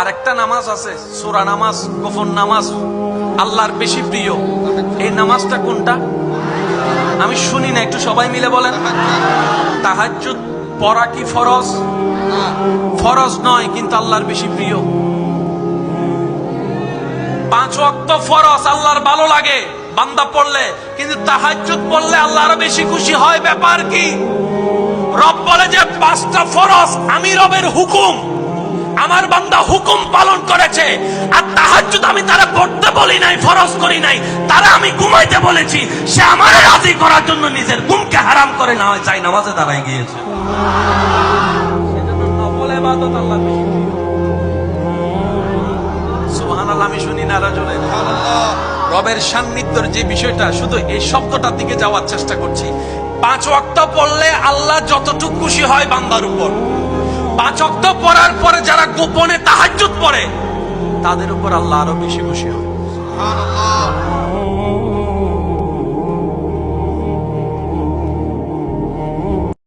আরেকটা নামাজ আছে সূরা নামাজ, গোপন নামাজ, আল্লাহর বেশি প্রিয়। এই নামাজটা কোনটা আমি শুনি না, একটু সবাই মিলে বলেন। তাহাজ্জুদ পড়া কি ফরজ? ফরজ নয়, কিন্তু আল্লাহর বেশি প্রিয়। 5 ওয়াক্ত ফরজ, আল্লাহর ভালো লাগে বান্দা পড়লে, কিন্তু তাহাজ্জুদ পড়লে আল্লাহ আরো বেশি খুশি হয়। ব্যাপার কি? রব বলে যে 5টা ফরজ আমি রবের হুকুম, আমার বান্দা হুকুম পালন করেছে, আর তাহাজ্জুদ আমি তারা পড়তে বলি নাই, ফরজ করি নাই, তারা আমি ঘুমাইতে বলেছি। সে আমার রাজি করার জন্য নিজের ঘুমকে হারাম করে না হয় চাই নামাজে দাঁড়ায় গিয়েছে। সেজন্য নফল ইবাদত আল্লাহর বেশি প্রিয়। সুবহানাল্লাহ। আমি শুনি না রাজুলে রবের সান্নিধ্যের যে বিষয়টা, শুধু এই শব্দটার দিকে যাওয়ার চেষ্টা করছি। 5 ওয়াক্ত পড়লে আল্লাহ যতটুকু খুশি হয় বান্দার উপর, 5 ওয়াক্ত পড়ার পরে যারা গোপনে তাহাজ্জুদ পড়ে তাদের উপর আল্লাহ আরো বেশি খুশি হয়। সুবহানাল্লাহ।